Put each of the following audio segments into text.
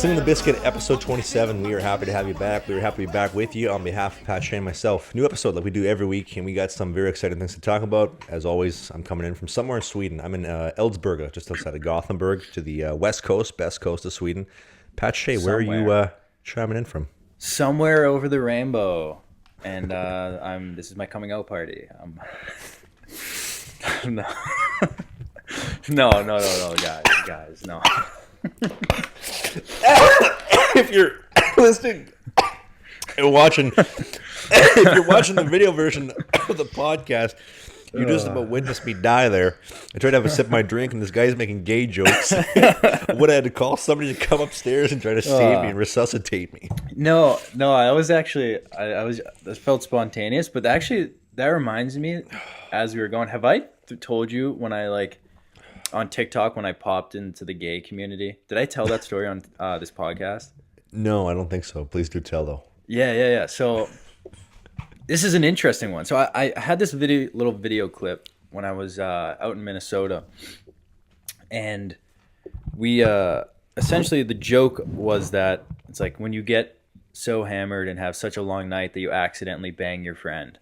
Slangin The Bizkit, episode 27. We are happy to have you back. We are happy to be back with you on behalf of Pat Shane and myself. New episode like we do every week, and we got some very exciting things to talk about. As always, I'm coming in from somewhere in Sweden. I'm in Eldsberga, just outside of Gothenburg, to the west coast, best coast of Sweden. Pat Shea, where are you chiming in from? Somewhere over the rainbow. And this is my coming out party. No. No, guys, no. If you're listening and watching, if you're watching the video version of the podcast, you just about witnessed me die there. I tried to have a sip of my drink, and this guy's making gay jokes. What, I had to call somebody to come upstairs and try to save me and resuscitate me. No, I was actually, that felt spontaneous, but actually, that reminds me, as we were going, have I told you when I, on TikTok, when I popped into the gay community? Did I tell that story on this podcast? No, I don't think so. Please do tell, though. Yeah. So this is an interesting one. So I had this little video clip when I was out in Minnesota, and we essentially, the joke was that it's like when you get so hammered and have such a long night that you accidentally bang your friend.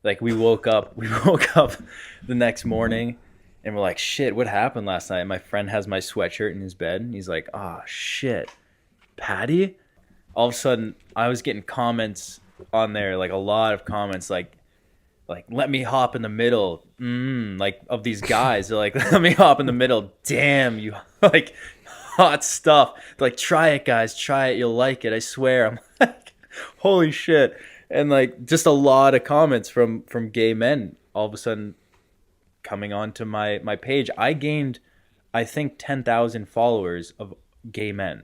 Like we woke up the next morning. And we're like, shit, what happened last night? My friend has my sweatshirt in his bed. And he's like, oh, shit, Patty? All of a sudden, I was getting comments on there, like a lot of comments, like let me hop in the middle. Of these guys. They're like, let me hop in the middle. Damn, you, hot stuff. They're like, try it, guys. Try it. You'll like it. I swear. I'm like, holy shit. And, just a lot of comments from gay men all of a sudden coming onto my page. I gained, I think, 10,000 followers of gay men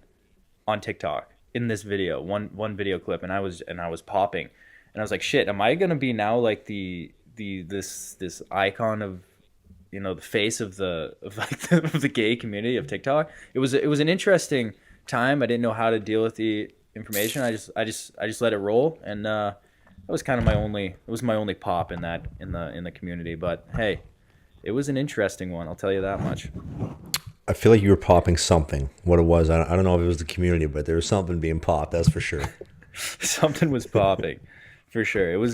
on TikTok in this video, one video clip, and I was popping, and I was like, shit, am I gonna be now like this icon of, the face of the gay community of TikTok? It was an interesting time. I didn't know how to deal with the information. I just let it roll, and that was kind of my only pop in the community. But hey, it was an interesting one, I'll tell you that much. I feel like you were popping something. What it was, I don't know if it was the community, but there was something being popped, that's for sure. Something was popping, for sure. I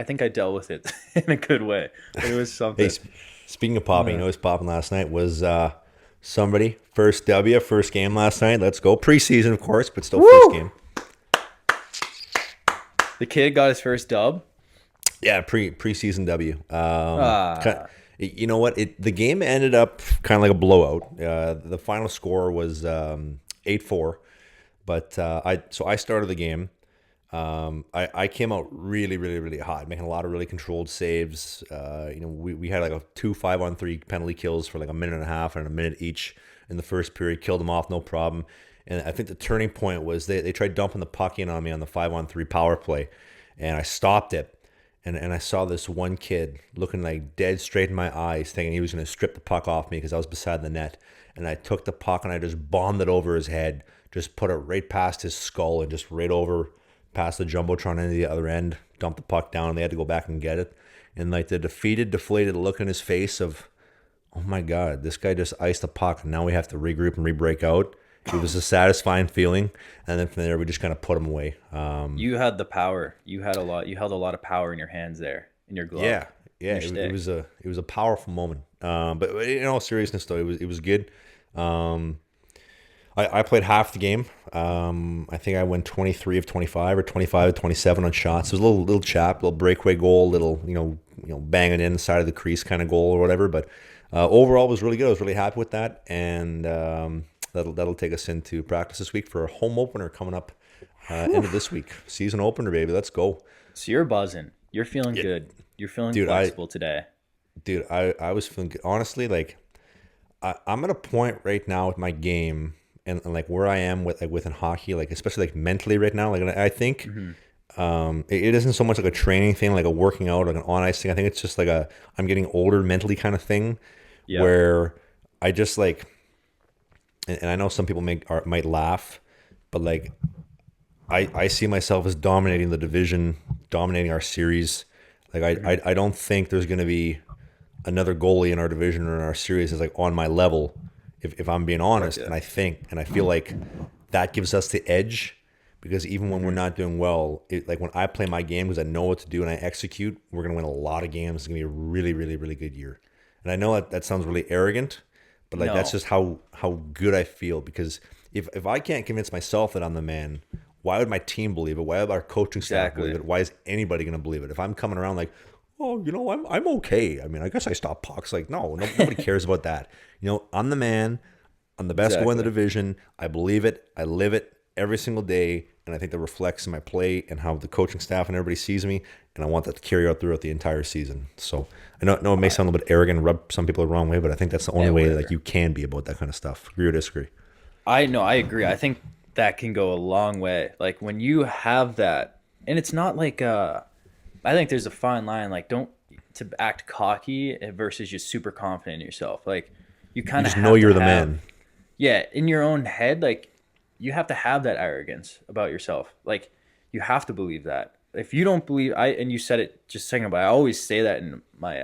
think I dealt with it in a good way. But it was something. Hey, speaking of popping, it was popping last night was somebody, first game last night. Let's go. Preseason, of course, but still. Woo! First game. The kid got his first dub? Yeah, preseason W. You know what? The game ended up kind of like a blowout. The final score was 8-4, but I started the game. I came out really, really, really hot, making a lot of really controlled saves. We had a 2 5-on-3 penalty kills for a minute and a half and a minute each in the first period. Killed them off, no problem. And I think the turning point was they tried dumping the puck in on me on the 5-on-3 power play, and I stopped it. And I saw this one kid looking dead straight in my eyes, thinking he was going to strip the puck off me because I was beside the net. And I took the puck and I just bombed it over his head, just put it right past his skull and just right over past the jumbotron into the other end, dumped the puck down, and they had to go back and get it. And the defeated, deflated look in his face of, oh my God, this guy just iced the puck and now we have to regroup and re-break out. It was a satisfying feeling, and then from there we just kind of put him away. You had the power. You held a lot of power in your hands there, in your glove. Yeah. It was a powerful moment. But in all seriousness, though, it was good. I played half the game. I think I went 23 of 25 or 25 of 27 on shots. It was a little chap, little breakaway goal, little banging in the side of the crease kind of goal or whatever. But overall, it was really good. I was really happy with that, and that'll take us into practice this week for a home opener coming up end of this week. Season opener, baby. Let's go. So you're buzzing. You're feeling good. You're feeling flexible today. Dude, I was feeling good. Honestly, I'm at a point right now with my game and where I am within hockey, especially mentally right now. I think it isn't so much a training thing, a working out, an on ice thing. I think it's just I'm getting older mentally kind of thing, where I just and I know some people might laugh, but I see myself as dominating the division, dominating our series. I don't think there's going to be another goalie in our division or in our series is on my level if I'm being honest. Yeah. And I feel like that gives us the edge, because even when we're not doing well, like when I play my game because I know what to do and I execute, we're going to win a lot of games. It's going to be a really, really, really good year. And I know that sounds really arrogant, but like that's just how good I feel. Because if I can't convince myself that I'm the man, why would my team believe it? Why would our coaching staff believe it? Why is anybody going to believe it? If I'm coming around like, oh, I'm okay. I mean, I guess I stopped pucks. Like, nobody cares about that. I'm the man. I'm the best goalie in the division. I believe it. I live it every single day. And I think that reflects in my play and how the coaching staff and everybody sees me. And I want that to carry out throughout the entire season. So I know it may sound a little bit arrogant, rub some people the wrong way, but I think that's the only way that you can be about that kind of stuff. Agree or disagree? I agree. I think that can go a long way. Like when you have that, and it's not like I think there's a fine line. Like don't to act cocky versus just super confident in yourself. Like you kind of just know you're the man. Yeah, in your own head, like you have to have that arrogance about yourself. Like you have to believe that. If you don't believe, and you said it just a second ago, I always say that in my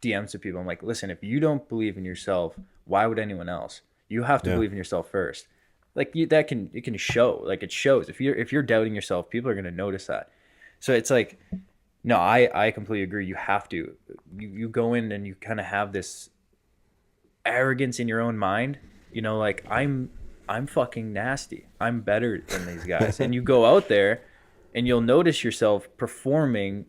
DMs to people. I'm like, listen, if you don't believe in yourself, why would anyone else? You have to believe in yourself first. Like it can show. Like it shows. If you're doubting yourself, people are gonna notice that. So it's like, no, I completely agree. You have to. You go in and you kind of have this arrogance in your own mind. Like I'm fucking nasty. I'm better than these guys. And you go out there and you'll notice yourself performing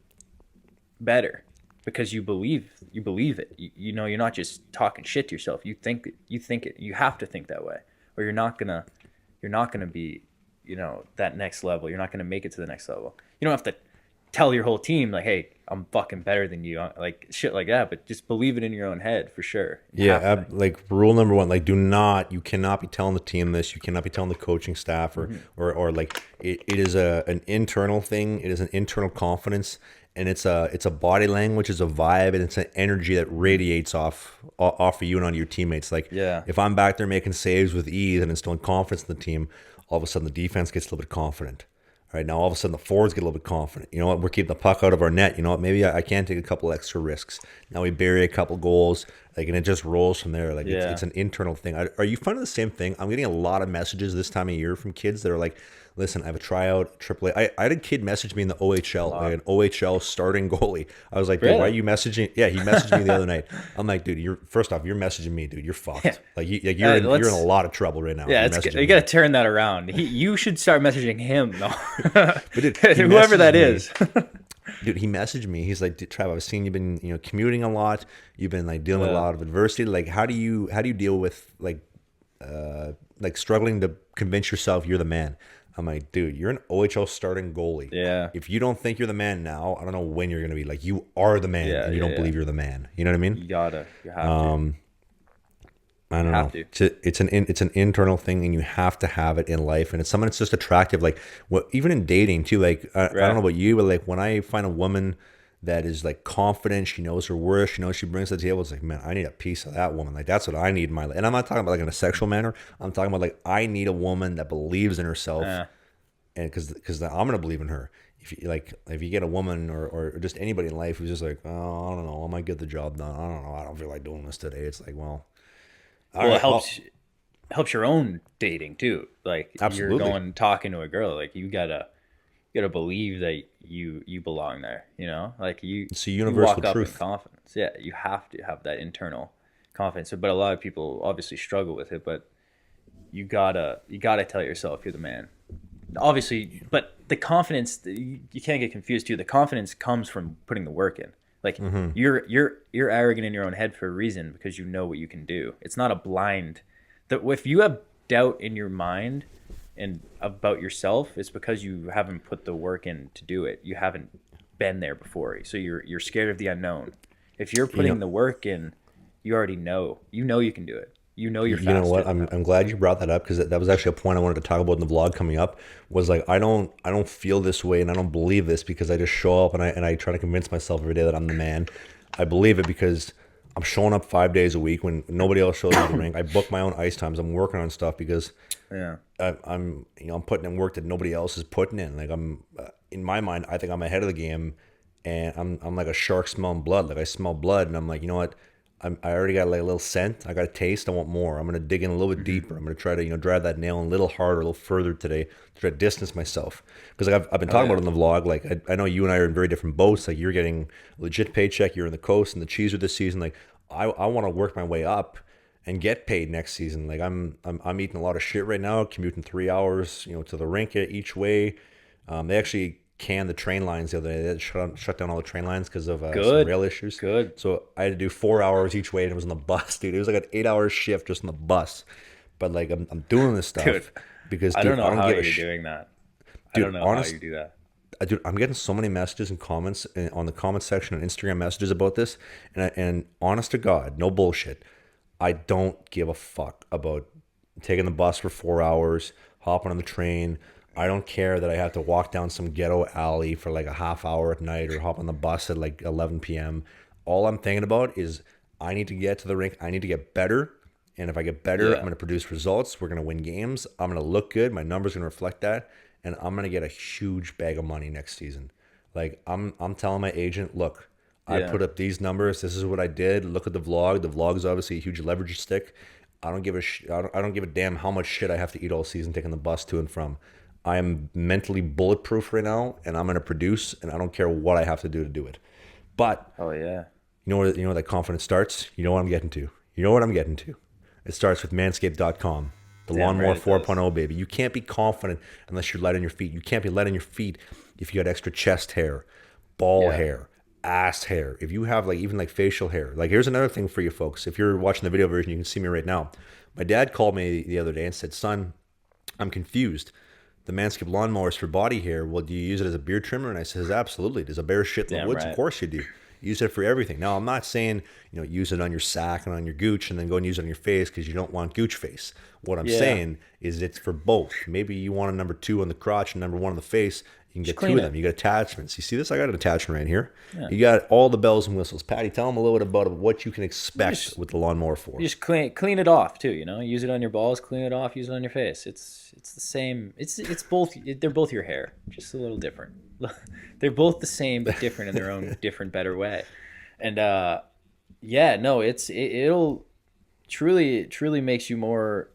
better because you believe it. You're not just talking shit to yourself. You think it. You have to think that way, or you're not gonna be, that next level. You're not gonna make it to the next level. You don't have to tell your whole team like, hey, I'm fucking better than you, like shit like that, but just believe it in your own head for sure. Like rule number one, like you cannot be telling the team this, you cannot be telling the coaching staff or like it is an internal thing. It is an internal confidence, and it's a body language, it's a vibe, and it's an energy that radiates off of you and onto your teammates. Like if I'm back there making saves with ease and instilling confidence in the team, all of a sudden the defense gets a little bit confident. Right now, all of a sudden, the forwards get a little bit confident. You know what? We're keeping the puck out of our net. You know what? Maybe I can take a couple extra risks. Now we bury a couple goals, and it just rolls from there. It's an internal thing. Are you finding the same thing? I'm getting a lot of messages this time of year from kids that are like, listen, I have a tryout, AAA. I had a kid message me in the OHL, like an OHL starting goalie. I was like, dude, why are you messaging? Yeah, he messaged me the other night. I'm like, dude, you're messaging me, dude. You're fucked. Yeah. Like you're in a lot of trouble right now. Yeah, you got to turn that around. You should start messaging him though. But dude, whoever that is. Dude, he messaged me. He's like, Trav, I've seen you've been commuting a lot. You've been like dealing with a lot of adversity. Like, how do you deal with like struggling to convince yourself you're the man? I'm like, dude, you're an OHL starting goalie. Yeah. If you don't think you're the man now, I don't know when you're going to be. Like, you are the man, and you don't believe you're the man. You know what I mean? You have to. I don't know. It's an internal thing, and you have to have it in life. And it's something that's just attractive. Like, even in dating too. Like, I don't know about you, but like when I find a woman that is like confident, she knows her worth, she knows she brings to the table. It's like, man, I need a piece of that woman. Like that's what I need in my life. And I'm not talking about like in a sexual manner. I'm talking about like I need a woman that believes in herself, and because I'm gonna believe in her. If you get a woman or just anybody in life who's just like, oh, I don't know, I might get the job done. I don't know, I don't feel like doing this today. It's like, well, it helps your own dating too. Like absolutely. You're talking to a girl, like you gotta believe that you belong there, like it's a universal walk up truth. In confidence. Yeah, you have to have that internal confidence. But a lot of people obviously struggle with it, but you gotta tell yourself you're the man, obviously. But the confidence, you can't get confused too. The confidence comes from putting the work in. Like you're arrogant in your own head for a reason, because you know what you can do. It's not a blind that if you have doubt in your mind and about yourself, it's because you haven't put the work in to do it. You haven't been there before, so you're scared of the unknown. If you're putting the work in, you already know. You know you can do it. You know you're fast. You know what? I'm glad you brought that up, because that was actually a point I wanted to talk about in the vlog coming up. Was like I don't feel this way and I don't believe this because I just show up and I try to convince myself every day that I'm the man. I believe it because I'm showing up 5 days a week when nobody else shows up to the rink. I book my own ice times. I'm working on stuff because I'm putting in work that nobody else is putting in. Like I'm in my mind, I think I'm ahead of the game, and I'm like a shark smelling blood. Like I smell blood, and I'm like, you know what? I already got like a little scent. I got a taste. I want more. I'm gonna dig in a little bit deeper. I'm gonna try to drive that nail in a little harder, a little further today to try to distance myself. Because like I've been talking about it in the vlog. Like I know you and I are in very different boats. Like you're getting a legit paycheck. You're in the coast and the cheeser this season. Like I want to work my way up and get paid next season. Like I'm eating a lot of shit right now, commuting 3 hours, to the rink each way. They actually canned the train lines the other day. They had shut down all the train lines because of some rail issues. Good. So I had to do 4 hours each way, and it was on the bus, dude. It was like an 8-hour shift just on the bus. But like I'm doing this stuff because I don't know how you're doing that. Dude, I don't know how you do that. Dude, I'm getting so many messages and comments on the comment section on Instagram messages about this, and honest to God, no bullshit, I don't give a fuck about taking the bus for 4 hours, hopping on the train. I don't care that I have to walk down some ghetto alley for like a half hour at night or hop on the bus at like 11 p.m. All I'm thinking about is I need to get to the rink. I need to get better. And if I get better, I'm going to produce results. We're going to win games. I'm going to look good. My numbers are going to reflect that. And I'm going to get a huge bag of money next season. Like I'm telling my agent, look, I put up these numbers. This is what I did. Look at the vlog. The vlog is obviously a huge leverage stick. I don't give a damn how much shit I have to eat all season taking the bus to and from. I am mentally bulletproof right now, and I'm going to produce, and I don't care what I have to do it. But you know where that confidence starts? You know what I'm getting to. It starts with Manscaped.com. The Lawnmower 4.0, baby. You can't be confident unless you're light on your feet. You can't be light on your feet if you got extra chest hair, ball hair, ass hair. If you have even facial hair. Like, here's another thing for you folks. If you're watching the video version, you can see me right now. My dad called me the other day and said, son, I'm confused. The Manscaped lawnmowers for body hair, well, do you use it as a beard trimmer? And I says, absolutely. Does a bear shit in the woods? Right. Of course you do. Use it for everything. Now, I'm not saying, use it on your sack and on your gooch and then go and use it on your face because you don't want gooch face. What I'm saying is it's for both. Maybe you want a number 2 on the crotch and number 1 on the face. You can get 2 of them. You got attachments. You see this? I got an attachment right here. Yeah. You got all the bells and whistles. Patty, tell them a little bit about what you can expect with the Lawnmower 4. You just clean it off too. Use it on your balls, clean it off, use it on your face. It's the same. It's both. They're both your hair, just a little different. They're both the same but different in their own different, better way. And it'll truly makes you more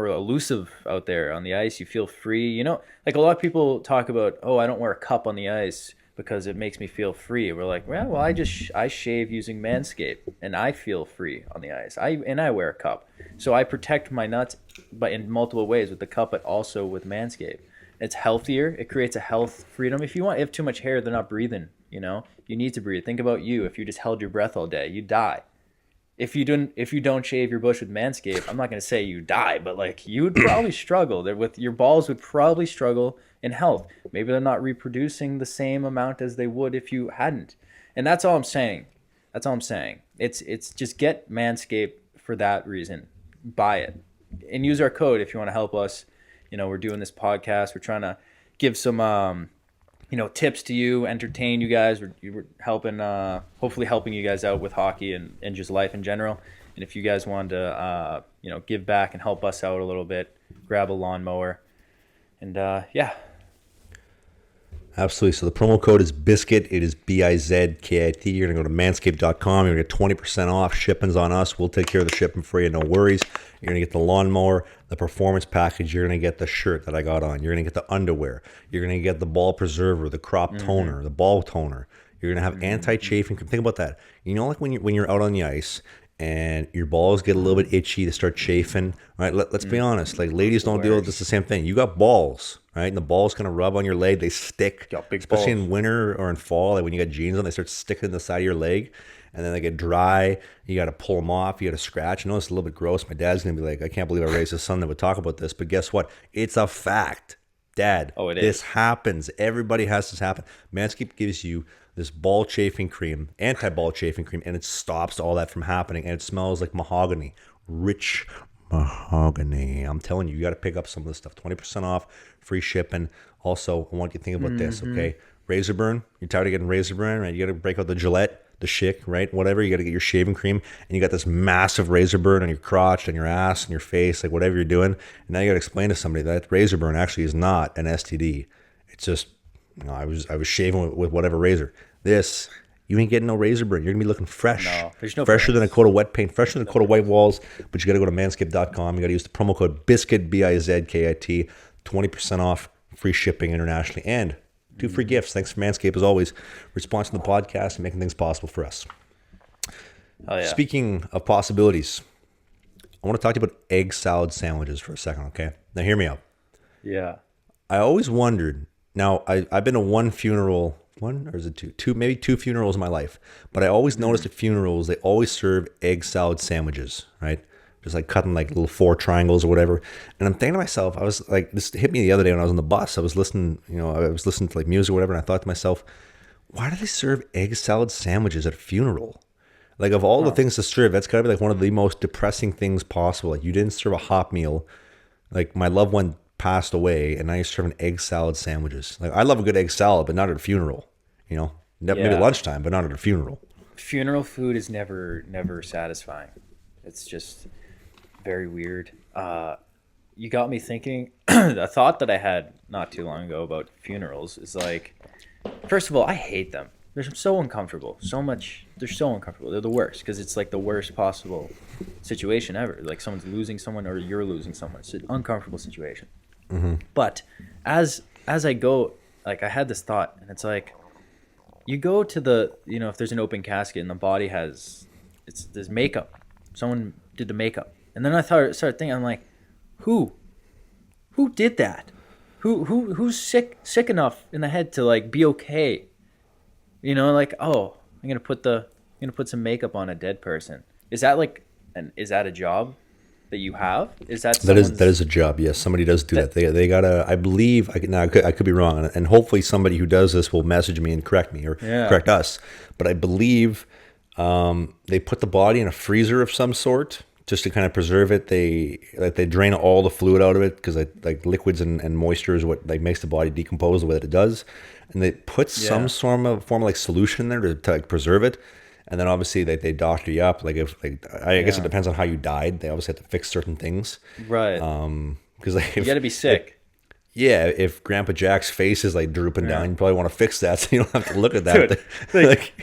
elusive out there on the ice. You feel free. Like a lot of people talk about, oh, I don't wear a cup on the ice because it makes me feel free. We're like, well, I shave using Manscaped and I feel free on the ice. I wear a cup. So I protect my nuts but in multiple ways with the cup, but also with Manscaped. It's healthier. It creates a health freedom. If you have too much hair, they're not breathing. You need to breathe. Think about you. If you just held your breath all day, you'd die. If you don't shave your bush with Manscaped, I'm not going to say you die, but you would probably struggle. Your balls would probably struggle in health. Maybe they're not reproducing the same amount as they would if you hadn't. And that's all I'm saying. It's just get Manscaped for that reason. Buy it and use our code if you want to help us. We're doing this podcast. We're trying to give some tips to you, entertain you guys. We're helping, hopefully helping you guys out with hockey and just life in general. And if you guys want to, give back and help us out a little bit, grab a lawnmower. And Absolutely. So the promo code is BIZKIT. It is BIZKIT. You're going to go to manscaped.com. You're going to get 20% off. Shipping's on us. We'll take care of the shipping for you. No worries. You're going to get the lawnmower, the performance package. You're going to get the shirt that I got on. You're going to get the underwear. You're going to get the ball preserver, the crop toner, the ball toner. You're going to have anti-chafing. Think about that. Like when you're out on the ice and your balls get a little bit itchy, to start chafing, right? Let's be honest. Ladies don't deal with this the same thing. You got balls, right? And the balls kind of rub on your leg. They stick, especially in winter or in fall. When you got jeans on, they start sticking to the side of your leg. And then they get dry. You got to pull them off. You got to scratch. I know it's a little bit gross. My dad's going to be like, I can't believe I raised a son that would talk about this. But guess what? It's a fact. Dad, this happens. Everybody has this happen. Manscaped gives you this ball chafing cream, anti-ball chafing cream, and it stops all that from happening. And it smells like mahogany, rich mahogany. I'm telling you, you got to pick up some of this stuff. 20% off, free shipping. Also, I want you to think about this, okay? Razor burn. You're tired of getting razor burn, right? You got to break out the Gillette, the Schick, right? Whatever. You got to get your shaving cream, and you got this massive razor burn on your crotch, and your ass, and your face, whatever you're doing. And now you got to explain to somebody that razor burn actually is not an STD. It's just, I was shaving with whatever razor. This you ain't getting no razor burn. You're going to be looking fresh. No, there's no fresher than a frills. coat of wet paint, fresher than a coat of white walls. But you got to go to manscaped.com. You got to use the promo code BIZKIT, BIZKIT, 20% off, free shipping internationally, and 2 free gifts. Thanks for Manscaped, as always, for sponsoring the podcast and making things possible for us. Oh, yeah. Speaking of possibilities, I want to talk to you about egg salad sandwiches for a second, okay? Now, hear me out. Yeah. I always wondered. Now, I've been to one funeral, one or is it two? Maybe two funerals in my life. But I always noticed at funerals, they always serve egg salad sandwiches, right? Just like cutting like little 4 triangles or whatever. And I'm thinking to myself, I was like, this hit me the other day when I was on the bus. I was listening, I was listening to like music or whatever. And I thought to myself, why do they serve egg salad sandwiches at a funeral? Like, of all the things to serve, that's got to be like one of the most depressing things possible. Like, you didn't serve a hot meal. Like, my loved one passed away, and now you're serving egg salad sandwiches. Like, I love a good egg salad, but not at a funeral. Maybe at lunchtime, but not at a funeral. Funeral food is never satisfying. It's just very weird. You got me thinking. A thought that I had not too long ago about funerals is like, first of all, I hate them. They're so uncomfortable. They're so uncomfortable. They're the worst because it's like the worst possible situation ever. Like someone's losing someone or you're losing someone. It's an uncomfortable situation. Mm-hmm. But as I go, like I had this thought, and it's like, you go to the, if there's an open casket and the body there's makeup. Someone did the makeup. And then I started thinking, I'm like, who did that? Who's sick enough in the head to like be okay? Like, oh, I'm gonna put some makeup on a dead person. Is that a job that you have? That is a job? Yes, somebody does do that. They gotta. I believe I could be wrong, and hopefully somebody who does this will message me and correct me or correct us. But I believe they put the body in a freezer of some sort just to kind of preserve it. They drain all the fluid out of it because like liquids and moisture is what like makes the body decompose the way that it does. And they put some form of like solution in there to like preserve it, and then obviously they doctor you up. Like I guess it depends on how you died. They obviously have to fix certain things, right? Because like you got to be sick. If Grandpa Jack's face is like drooping down, you probably want to fix that so you don't have to look at that.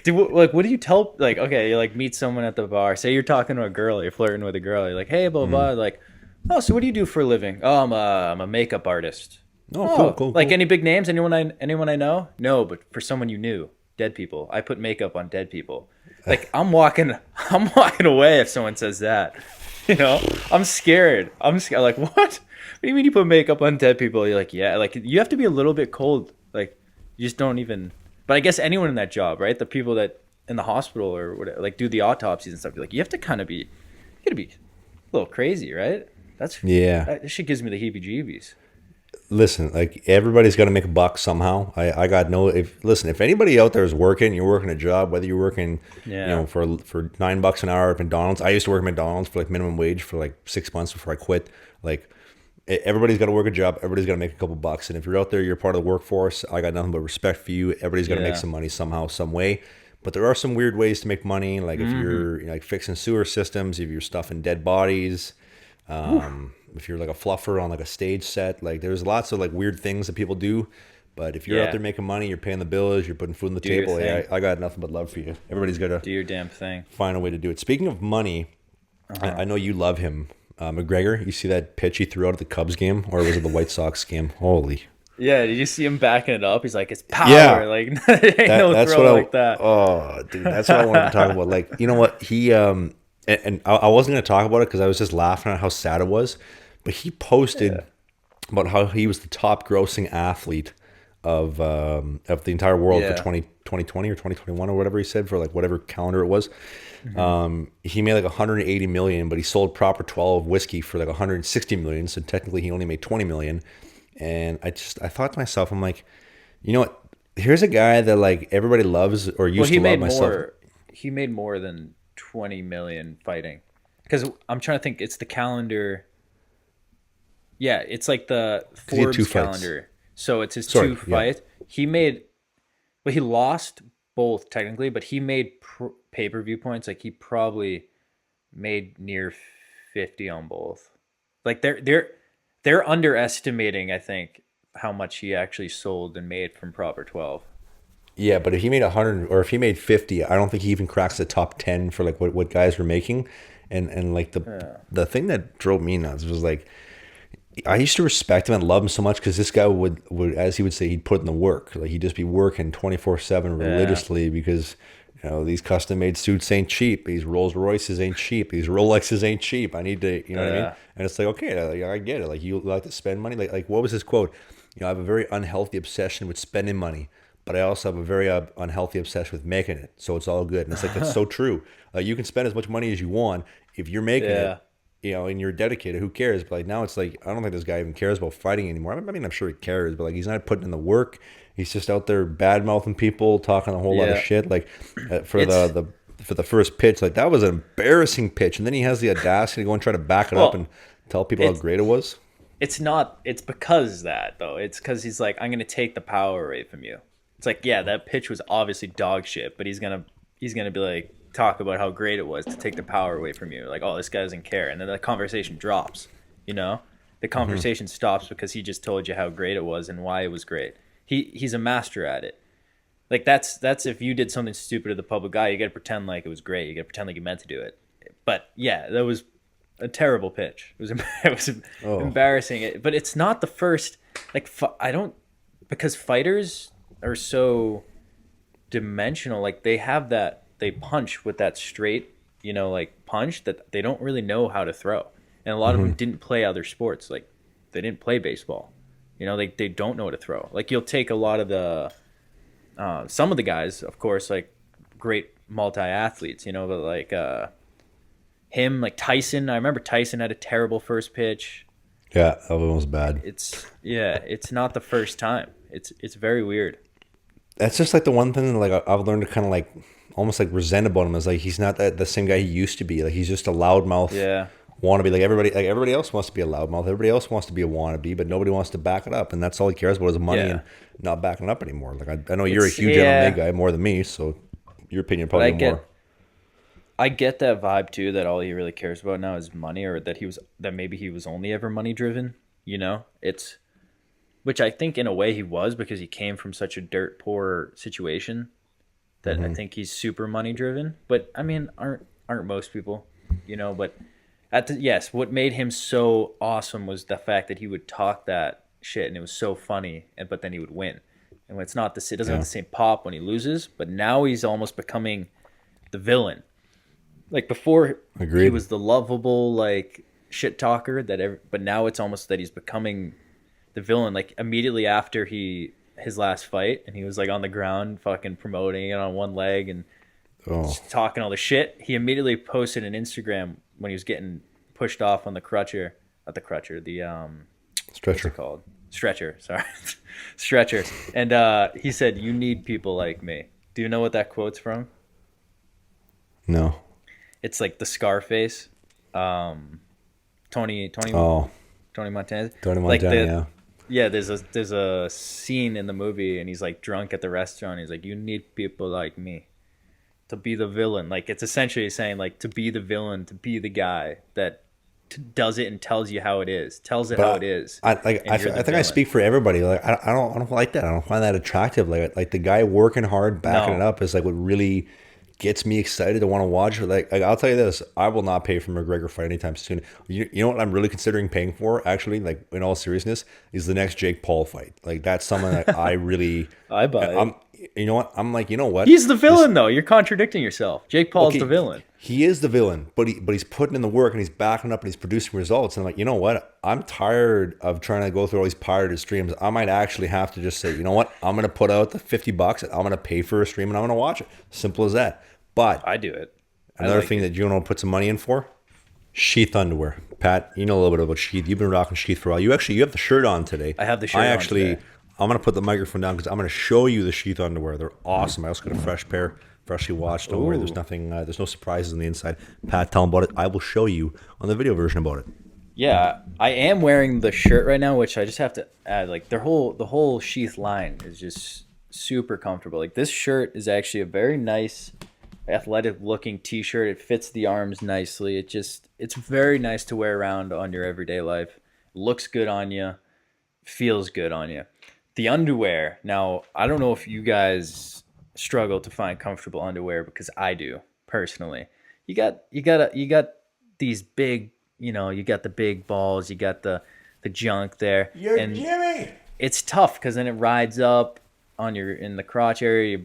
Dude, what do you tell? Like, okay, you like meet someone at the bar. Say you're talking to a girl, you're flirting with a girl. You're like, hey, blah blah. Like, oh, so what do you do for a living? Oh, I'm a makeup artist. Oh, cool. Like any big names? Anyone I know? No, but for someone you knew, dead people. I put makeup on dead people. Like I'm walking away if someone says that. I'm scared. Like, what? What do you mean you put makeup on dead people? You're like, yeah. Like you have to be a little bit cold. Like you just don't even. But I guess anyone in that job, right? The people that in the hospital or whatever, like do the autopsies and stuff. You're like, you have to kind of be, you gotta be a little crazy, right? That shit gives me the heebie-jeebies. Listen, like everybody's got to make a buck somehow. I got no. If anybody out there is working, you're working a job, whether you're working, for $9 an hour at McDonald's. I used to work at McDonald's for like minimum wage for like 6 months before I quit. Like everybody's got to work a job. Everybody's got to make a couple bucks. And if you're out there, you're part of the workforce. I got nothing but respect for you. Everybody's got to make some money somehow, some way. But there are some weird ways to make money. Like if you're like fixing sewer systems, if you're stuffing dead bodies. If you're like a fluffer on like a stage set, like there's lots of like weird things that people do. But if you're out there making money, you're paying the bills, you're putting food on the table, I got nothing but love for you. Everybody's got to do your damn thing. Find a way to do it. Speaking of money, I know you love him. McGregor, you see that pitch he threw out at the Cubs game, or was it the White Sox game? Holy. Yeah, did you see him backing it up? He's like, it's power. Yeah. Like, ain't that's throw what like that. Oh, dude, that's what I wanted to talk about. Like, you know what? He, and I wasn't going to talk about it because I was just laughing at how sad it was. But he posted about how he was the top grossing athlete of the entire world for 2020 or 2021 or whatever he said, for like whatever calendar it was. He made like 180 million, but he sold Proper 12 whiskey for like 160 million. So technically he only made 20 million. And I thought to myself, I'm like, you know what? Here's a guy that like everybody loves or used to love myself. He made more than 20 million fighting. Because I'm trying to think, it's the calendar. Yeah, it's like the Forbes calendar. So it's his two fights. He lost both technically, but he made pay-per-view points. Like he probably made near 50 on both. Like they're underestimating, I think, how much he actually sold and made from Proper 12. Yeah, but if he made 100 or if he made 50, I don't think he even cracks the top 10 for like what guys were making. And like the thing that drove me nuts was like I used to respect him and love him so much because this guy would, as he would say, he'd put in the work. Like he'd just be working 24/7 Yeah. religiously because these custom made suits ain't cheap. These Rolls Royces ain't cheap. These Rolexes ain't cheap. I need to, you know what I mean? Yeah. And it's like, okay, like, I get it. Like you like to spend money. Like what was his quote? I have a very unhealthy obsession with spending money, but I also have a very unhealthy obsession with making it. So it's all good. And it's like that's so true. You can spend as much money as you want if you're making it, Yeah. and you're dedicated. Who cares? But like now, it's like I don't think this guy even cares about fighting anymore. I mean, I'm sure he cares, but like he's not putting in the work. He's just out there bad mouthing people, talking a whole lot of Yeah. shit. Like for It's the first pitch, like that was an embarrassing pitch, and then he has the audacity to go and try to back it up and well, tell people how it's great it was. it's not. It's because that though. It's because he's like, I'm gonna take the power away from you. It's like, yeah, that pitch was obviously dog shit, but he's gonna be like talk about how great it was to take the power away from you. Like, oh, this guy doesn't care, and then the conversation drops. You know, the conversation stops because he just told you how great it was and why it was great. He's a master at it. Like that's if you did something stupid to the public eye, you got to pretend like it was great. You got to pretend like you meant to do it. But yeah, that was a terrible pitch. It was it was Oh, embarrassing. But it's not the first. Like I don't because fighters are so dimensional. Like they punch with that straight, like punch that they don't really know how to throw. And a lot of them didn't play other sports. Like they didn't play baseball. They don't know how to throw. Like you'll take a lot of the some of the guys, of course, like great multi athletes, but like him, like Tyson. I remember Tyson had a terrible first pitch. yeah, that one was bad. It's not the first time. It's very weird. That's just like the one thing like I've learned to kind of like almost like resent about him is like he's not the same guy he used to be. Like he's just a loudmouth Yeah, wannabe. Like everybody else wants to be a loudmouth. Everybody else wants to be a wannabe, but nobody wants to back it up. And that's all he cares about is money yeah. and not backing it up anymore. Like I know you're a It's huge MMA guy more than me, so your opinion but probably more. I get that vibe too. That all he really cares about now is money, or that maybe he was only ever money driven. It's which I think in a way he was because he came from such a dirt poor situation that I think he's super money driven. But I mean, aren't most people, But yes, what made him so awesome was the fact that he would talk that shit and it was so funny, but then he would win. And when it doesn't have Yeah, the same pop when he loses. But now he's almost becoming the villain. Like before, he agreed. was the lovable like shit talker but now it's almost that he's becoming the villain. Like immediately after his last fight, and he was like on the ground, fucking promoting it on one leg and Oh, just talking all the shit. He immediately posted an Instagram when he was getting pushed off on the crutcher, not the crutcher, the what's it stretcher. called? Stretcher. Sorry, stretcher. And he said, "You need people like me." Do you know what that quote's from? No. It's like the Scarface, um, Tony Oh, Montana. Tony Like Montana. Yeah. yeah, there's a scene in the movie, and he's like drunk at the restaurant. He's like, "You need people like me to be the villain." Like it's essentially saying like to be the villain, to be the guy that does it and tells you how it is, tells it how it But is, I and you're the think I villain. speak for everybody. Like I don't like that. I don't find that attractive. Like the guy working hard, backing it No, up is like what really gets me excited to want to watch. Like I'll tell you this, I will not pay for McGregor fight anytime soon. You know what I'm really considering paying for? Actually, like in all seriousness, is the next Jake Paul fight. Like that's someone that I really, I buy I'm. it. You know what? I'm like, you know what? He's the villain, though. You're contradicting yourself. Jake Paul's the Okay, villain. he is the villain, but he's putting in the work and he's backing up and he's producing results. And I'm like, you know what? I'm tired of trying to go through all these pirated streams. I might actually have to just say, you know what? I'm gonna put out the $50 and I'm gonna pay for a stream and I'm gonna watch it. Simple as that. But I do it. I another like thing it. that you want to put some money in for, Sheath underwear. Pat, you know a little bit about Sheath. You've been rocking Sheath for a while. You have the shirt on today. I have the shirt on today. I'm gonna put the microphone down because I'm gonna show you the Sheath underwear. They're awesome. I also got a fresh pair, freshly washed. Don't worry, there's Ooh. nothing. There's no surprises on the inside. Pat, tell them about it. I will show you on the video version about it. Yeah, I am wearing the shirt right now, which I just have to add. Like the whole Sheath line is just super comfortable. Like this shirt is actually a very nice, athletic looking T-shirt. It fits the arms nicely. It's very nice to wear around on your everyday life. Looks good on you, feels good on you. The underwear. Now I don't know if you guys struggle to find comfortable underwear because I do personally. You got these big, you got the big balls, you got the junk there. You're Jimmy. It's tough because then it rides up on in the crotch area,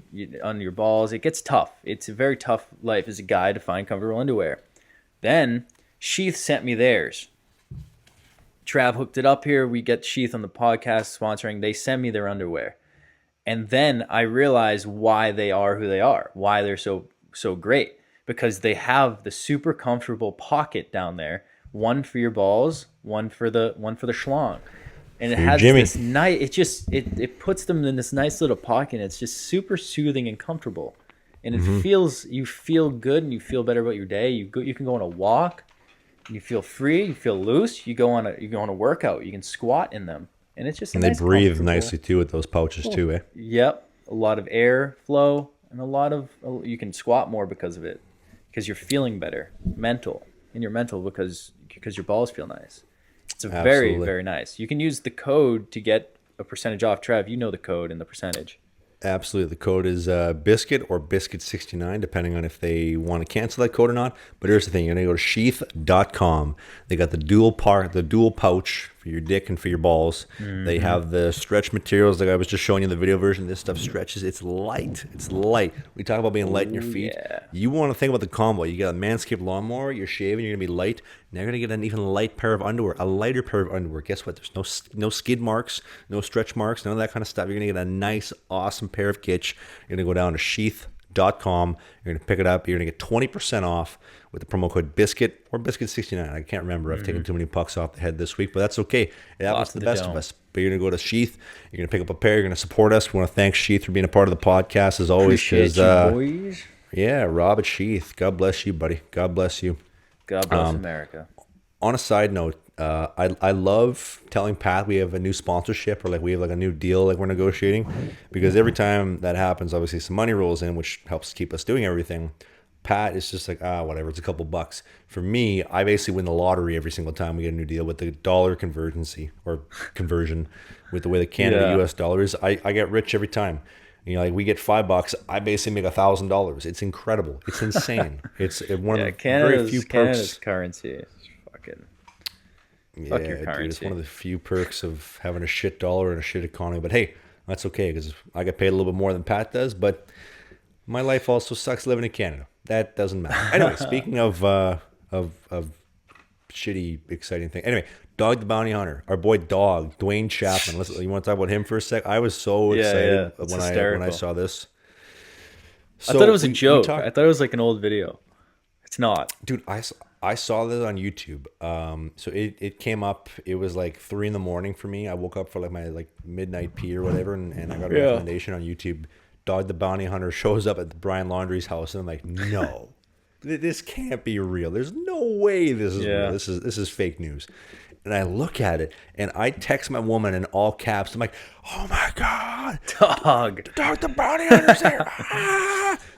on your balls. It gets tough. It's a very tough life as a guy to find comfortable underwear. Then Sheath sent me theirs. Trav hooked it up here. We get Sheath on the podcast sponsoring. They send me their underwear. And then I realize why they are who they are, why they're so great. Because they have the super comfortable pocket down there, one for your balls, one for the schlong. And it has this nice, it puts them in this nice little pocket. And it's just super soothing and comfortable. And you feel good and you feel better about your day. You can go on a walk, you feel free, you feel loose. You go on a workout, you can squat in them. And it's just they breathe nicely too with those pouches too, eh? Yep. A lot of air flow and you can squat more because of it. Because you're feeling better, because your balls feel nice. It's very, very nice. You can use the code to get a percentage off. Trav, you know the code and the percentage. Absolutely. The code is Bizkit or Bizkit69, depending on if they want to cancel that code or not. But here's the thing. You're going to go to sheath.com. They got the dual pouch for your dick and for your balls. They have the stretch materials like I was just showing you in the video version. This stuff stretches. It's light. We talk about being light in your feet. Yeah. You want to think about the combo. You got a Manscaped lawnmower. You're shaving. You're going to be light. Now you're going to get an even lighter pair of underwear. Guess what? There's no skid marks, no stretch marks, none of that kind of stuff. You're going to get a nice, awesome pair of kitsch. You're going to go down to sheath.com. You're going to pick it up. You're going to get 20% off with the promo code Bizkit or Bizkit69. I can't remember. I've taken too many pucks off the head this week, but that's okay. It happens to the best of us. But you're going to go to Sheath. You're going to pick up a pair. You're going to support us. We want to thank Sheath for being a part of the podcast as always. Appreciate you, boys. Yeah, Rob at Sheath. God bless you, buddy. God bless you. God bless America. On a side note, I love telling Pat we have a new sponsorship or like we have like a new deal like we're negotiating, because every time that happens, obviously some money rolls in, which helps keep us doing everything. Pat is just like, whatever, it's a couple bucks. For me, I basically win the lottery every single time we get a new deal with the dollar conversion with the way the Canada US dollar is. I get rich every time. Like we get $5, I basically make $1,000. It's incredible. It's insane. It's one of the very few perks. Canada's currency. Fuck your currency. Dude, it's one of the few perks of having a shit dollar and a shit economy. But hey, that's okay because I get paid a little bit more than Pat does. But my life also sucks living in Canada. That doesn't matter. Anyway, speaking of shitty, exciting thing. Anyway, Dog the Bounty Hunter, our boy Dog, Dwayne Chapman. You want to talk about him for a sec? I was so excited when I saw this. So I thought it was a joke. I thought it was like an old video. It's not. Dude, I saw this on YouTube. So it came up. It was like 3 a.m. for me. I woke up for like my midnight pee or whatever, and I got a recommendation on YouTube. Dog the Bounty Hunter shows up at Brian Laundrie's house, and I'm like, no, this can't be real. There's no way this is real. This is fake news. And I look at it, and I text my woman in all caps. I'm like, oh my God, Dog the Bounty Hunter's there.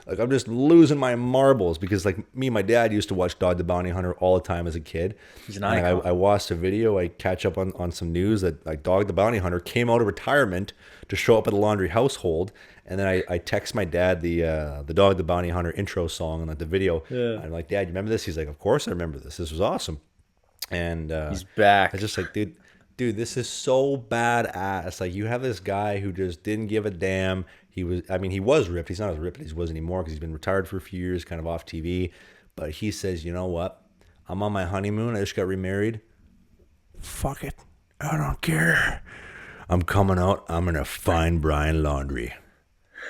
Like I'm just losing my marbles because me and my dad used to watch Dog the Bounty Hunter all the time as a kid. He's an icon. I watched a video. I catch up on some news that Dog the Bounty Hunter came out of retirement to show up at the Laundrie household. And then I text my dad the Dog the Bounty Hunter intro song and the video. Yeah. I'm like, Dad, you remember this? He's like, of course I remember this. This was awesome. And he's back. I just like, dude, this is so badass. Like you have this guy who just didn't give a damn. He was ripped. He's not as ripped as he was anymore because he's been retired for a few years, kind of off TV. But he says, you know what? I'm on my honeymoon. I just got remarried. Fuck it. I don't care. I'm coming out. I'm going to find Brian Laundrie.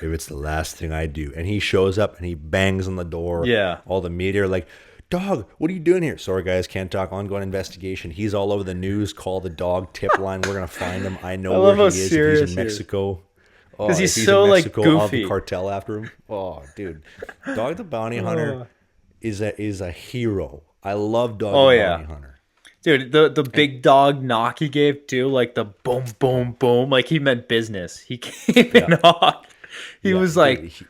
If it's the last thing I do. And he shows up and he bangs on the door. Yeah. All the media are like, Dog, what are you doing here? Sorry, guys, can't talk. Ongoing investigation. He's all over the news. Call the Dog tip line. We're going to find him. I know where he is. If he's in Mexico. Because he's so Mexico, goofy. I'll have the cartel after him. Oh, dude. Dog the Bounty Hunter is a hero. I love Dog the Bounty Hunter. Dude, the big dog knock he gave too, like the boom, boom, boom. Like he meant business. He came in hot. He was like... Dude,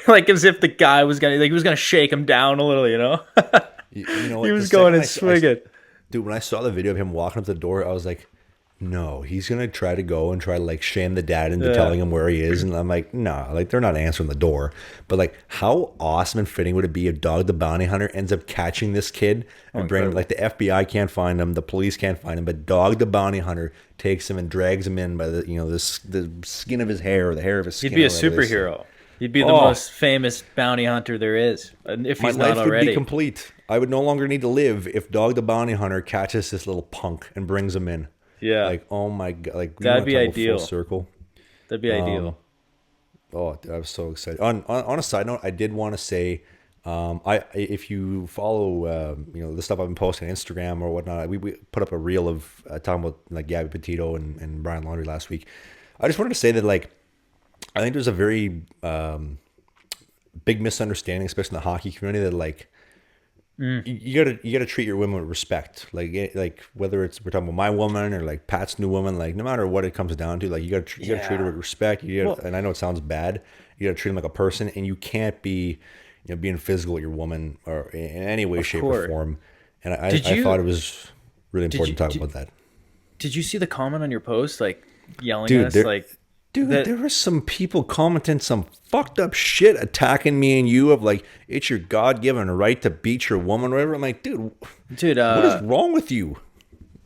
like as if the guy was gonna shake him down a little, you know what, he was going and swinging. Dude, when I saw the video of him walking up the door, I was like, no, he's gonna try to go and try to like shame the dad into telling him where he is, and I'm like, no, like they're not answering the door. But like, how awesome and fitting would it be if Dog the Bounty Hunter ends up catching this kid and bringing him? Like the FBI can't find him, the police can't find him, but Dog the Bounty Hunter takes him and drags him in by the the skin of his hair or the hair of his skin. He'd be a superhero. He'd be the most famous bounty hunter there is, if he's not already. My life would be complete. I would no longer need to live if Dog the Bounty Hunter catches this little punk and brings him in. Yeah. Like, oh my God. Like, that'd be ideal. Full circle. That'd be ideal. Oh, I was so excited. On a side note, I did want to say, if you follow, the stuff I've been posting on Instagram or whatnot, we put up a reel of talking about like Gabby Petito and Brian Laundrie last week. I just wanted to say that like, I think there's a very big misunderstanding, especially in the hockey community, that like, you gotta treat your women with respect. Like whether it's we're talking about my woman or like Pat's new woman, like no matter what it comes down to, like you gotta treat her with respect. And I know it sounds bad. You gotta treat them like a person, and you can't be being physical with your woman or in any way, shape, or form. And I thought it was really important to talk about that. Did you see the comment on your post, like yelling at us, like? Dude, there were some people commenting some fucked up shit, attacking me and you of like, it's your God-given right to beat your woman or whatever. I'm like, dude, what is wrong with you?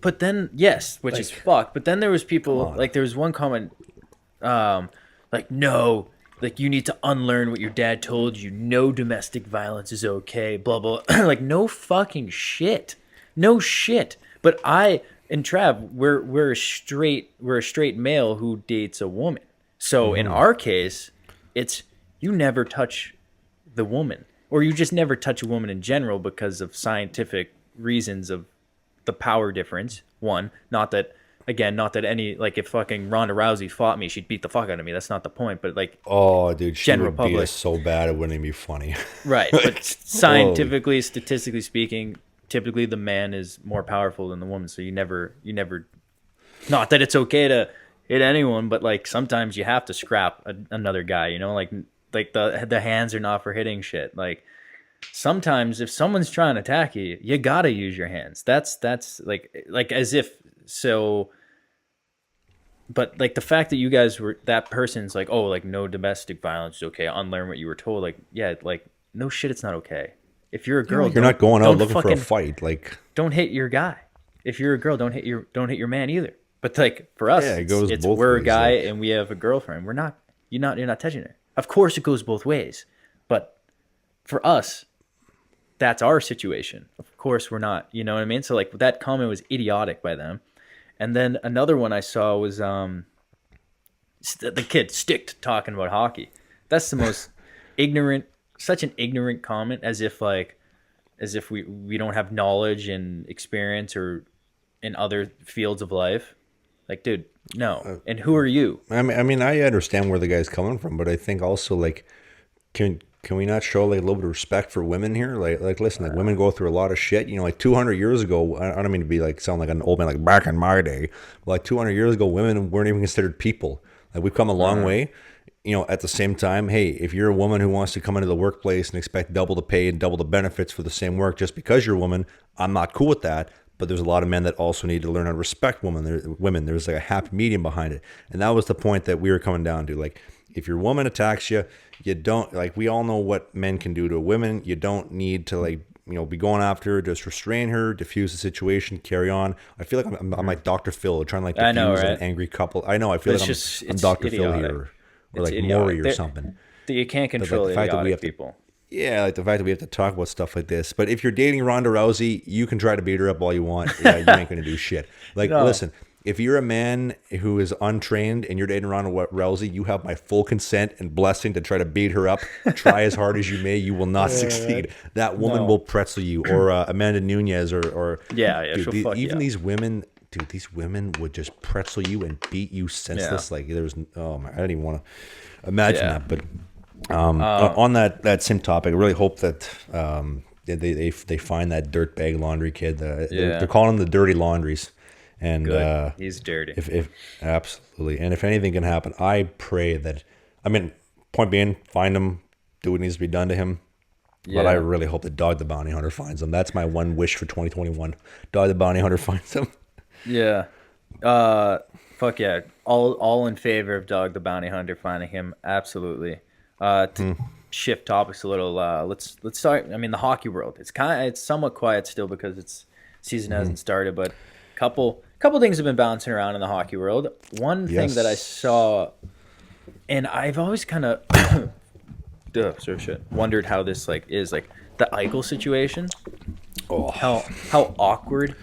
But then, yes, which is fucked. But then there was people, like there was one comment, like, no, like you need to unlearn what your dad told you. No domestic violence is okay, blah, blah. Like, no fucking shit. No shit. But and Trav, we're a straight male who dates a woman. So in our case, it's you never touch the woman, or you just never touch a woman in general because of scientific reasons of the power difference. One, not that any, like if fucking Ronda Rousey fought me, she'd beat the fuck out of me. That's not the point. But like, oh, dude, she would beat us so bad it wouldn't even be funny. Right, but scientifically, statistically speaking, typically the man is more powerful than the woman, so you never not that it's okay to hit anyone, but like sometimes you have to scrap another guy, like the hands are not for hitting shit. Like sometimes if someone's trying to attack you, you gotta use your hands. That's like as if so. But like the fact that you guys were, that person's like, oh, like no domestic violence is okay, unlearn what you were told. Like, yeah, like no shit, it's not okay. If you're a girl, you're not going out looking for a fight. Like, don't hit your guy. If you're a girl, don't hit your man either. But like for us, it's we're a guy and we have a girlfriend. You're not touching her. Of course, it goes both ways. But for us, that's our situation. Of course, we're not. You know what I mean? So like that comment was idiotic by them. And then another one I saw was the kid Sticked talking about hockey. That's the most ignorant. Such an ignorant comment, as if we don't have knowledge and experience or in other fields of life. Like, dude, no. And who are you? I mean, I understand where the guy's coming from, but I think also like, can we not show like a little bit of respect for women here? Like listen, like women go through a lot of shit. Like 200 years ago, I don't mean to be like sound like an old man, like back in my day, but like 200 years ago, women weren't even considered people. Like we've come a long way. At the same time, hey, if you're a woman who wants to come into the workplace and expect double the pay and double the benefits for the same work just because you're a woman, I'm not cool with that. But there's a lot of men that also need to learn how to respect women. There's like a happy medium behind it. And that was the point that we were coming down to. Like, if your woman attacks you, you don't, like, we all know what men can do to women. You don't need to, like, be going after her, just restrain her, diffuse the situation, carry on. I feel like I'm like Dr. Phil, trying to like diffuse an angry couple. I know, I feel like I'm Dr. Phil here. Or like Maury or something. You can't control the fact that we have people. Yeah, like the fact that we have to talk about stuff like this. But if you're dating Ronda Rousey, you can try to beat her up all you want. Yeah, you ain't going to do shit. Like, listen, if you're a man who is untrained and you're dating Ronda Rousey, you have my full consent and blessing to try to beat her up. Try as hard as you may, you will not succeed. That woman will pretzel you. Or Amanda Nunes or dude, even these women... Dude, these women would just pretzel you and beat you senseless. Yeah. Like there's, I don't even want to imagine that. But on that same topic, I really hope that they find that dirtbag laundry kid. They're calling him the Dirty Laundries, and he's dirty. If absolutely, and if anything can happen, I pray that. I mean, point being, find him, do what needs to be done to him. Yeah. But I really hope that Dog the Bounty Hunter finds him. That's my one wish for 2021. Dog the Bounty Hunter finds him. Yeah. Fuck yeah. All in favor of Dog the Bounty Hunter finding him. Absolutely. To shift topics a little, let's start. I mean, the hockey world. It's somewhat quiet still because it's season hasn't started, but couple things have been bouncing around in the hockey world. One thing that I saw, and I've always kind of wondered how this is the Eichel situation. Oh, how awkward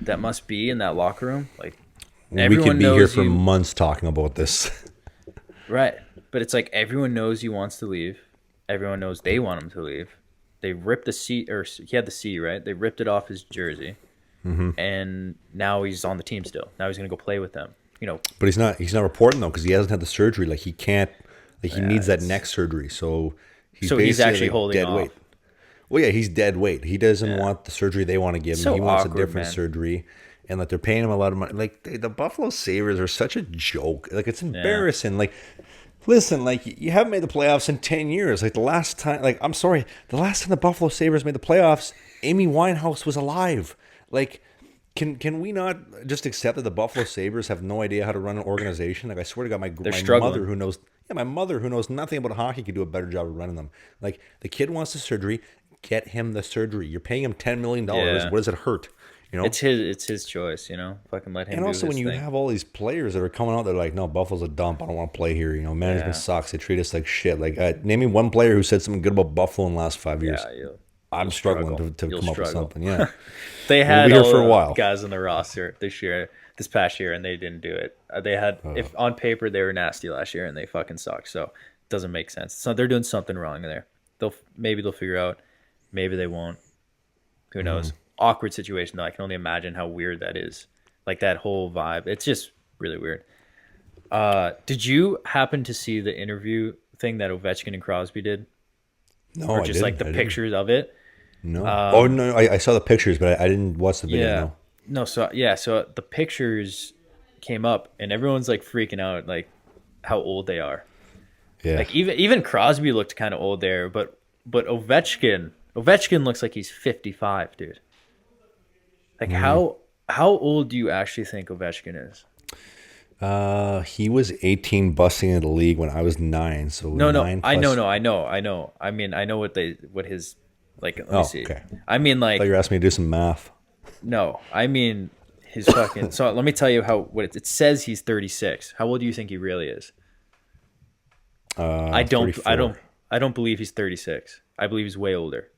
that must be in that locker room. Like, we could be here for months talking about this. Right. But it's like everyone knows he wants to leave. Everyone knows they want him to leave. They ripped the C, or he had the C, right? They ripped it off his jersey. And now he's on the team still. Now he's going to go play with them. But he's not reporting though, because he hasn't had the surgery. Like, he can't, like, he needs that neck surgery. So he's actually holding dead weight. Well, yeah, he's dead weight. He doesn't want the surgery they want to give him. He wants a different surgery. And like, they're paying him a lot of money. Like, the Buffalo Sabres are such a joke. Like, it's embarrassing. Like, listen, like, you haven't made the playoffs in 10 years. Like, the last time the Buffalo Sabres made the playoffs, Amy Winehouse was alive. Like, can we not just accept that the Buffalo Sabres have no idea how to run an organization? Like, I swear to God, my mother who knows nothing about hockey could do a better job of running them. Like, the kid wants the surgery, get him the surgery. You're paying him $10 million. What does it hurt? It's his choice. Fucking let him. And also, when you have all these players that are coming out, they're like, "No, Buffalo's a dump. I don't want to play here." Management sucks. They treat us like shit. Like, name me one player who said something good about Buffalo in the last 5 years. I'm struggling to come up with something. Yeah, they had all for a while. Guys on the roster this past year, and they didn't do it. They had, if on paper they were nasty last year, and they fucking suck. So it doesn't make sense. So they're doing something wrong there. Maybe they'll figure out. Maybe they won't. Who knows? Awkward situation though. I can only imagine how weird that is. Like, that whole vibe. It's just really weird. Did you happen to see the interview thing that Ovechkin and Crosby did? No, or just like the pictures of it? No. No, I saw the pictures, but I didn't watch the video. No. So the pictures came up, and everyone's like freaking out, like how old they are. Yeah. Like, even Crosby looked kind of old there, but Ovechkin looks like he's 55, dude. Like, how old do you actually think Ovechkin is? He was 18 busting into the league when I was 9. So I know. I mean, I know what his, like, let me see. Okay. I mean, like, I thought you were asking me to do some math. No, I mean his fucking. So let me tell you it says he's 36. How old do you think he really is? I don't believe he's 36. I believe he's way older.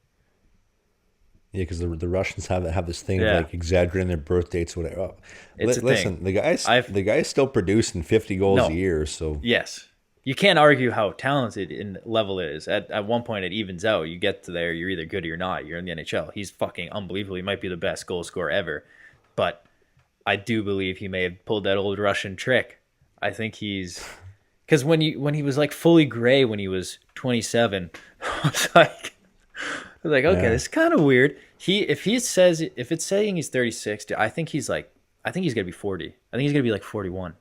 Yeah, because the Russians have this thing of like exaggerating their birth dates, whatever. Oh, listen, the guy's still producing 50 goals a year. So yes, you can't argue how talented in level it is. At one point, it evens out. You get to there, you're either good or you're not. You're in the NHL. He's fucking unbelievable. He might be the best goal scorer ever, but I do believe he may have pulled that old Russian trick. I think because when he was like fully gray when he was 27, I was like, okay, this is kind of weird. If it's saying he's 36, dude, I think he's gonna be 40. I think he's gonna be like 41.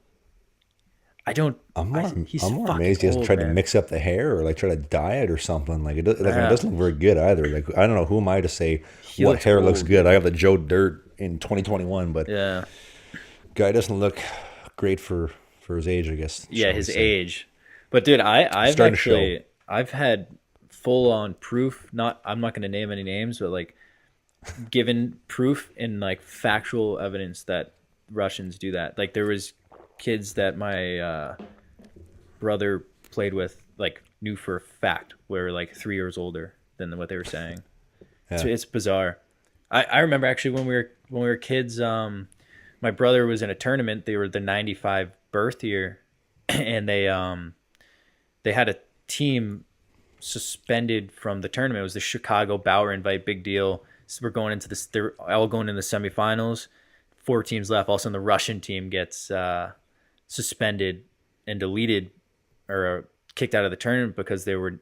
I'm more amazed he hasn't tried to mix up the hair or like try to dye it or something. Like, it doesn't look very good either. Like, I don't know, who am I to say what hair looks good? I have the Joe Dirt in 2021, but guy doesn't look great for his age, I guess. Yeah, his age. But dude, I've had full on proof. I'm not going to name any names, but like given proof and like factual evidence that Russians do that. Like, there was kids that my brother played with, like, knew for a fact were like 3 years older than what they were saying. Yeah. It's bizarre. I remember actually when we were kids, my brother was in a tournament. They were the 95 birth year, and they had a team suspended from the tournament. It was the Chicago Bauer invite, big deal. So we're going into this. They're all going in the semifinals. 4 teams left. All of a sudden, the Russian team gets suspended and deleted or kicked out of the tournament because they were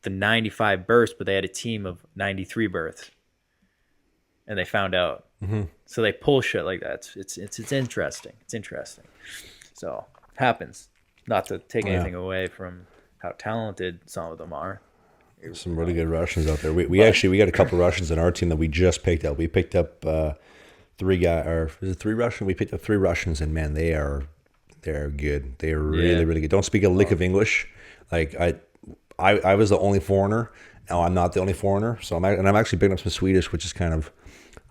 the 95 births, but they had a team of 93 births, and they found out. Mm-hmm. So they pull shit like that. It's interesting. It's interesting. So happens. Not to take anything away from how talented some of them are. Some really good Russians out there. We got a couple Russians in our team that we just picked up. We picked up three Russian? We picked up 3 Russians, and man, they're good. They're really, really good. Don't speak a lick of English. Like I was the only foreigner. Now I'm not the only foreigner. So I'm actually picking up some Swedish, which is kind of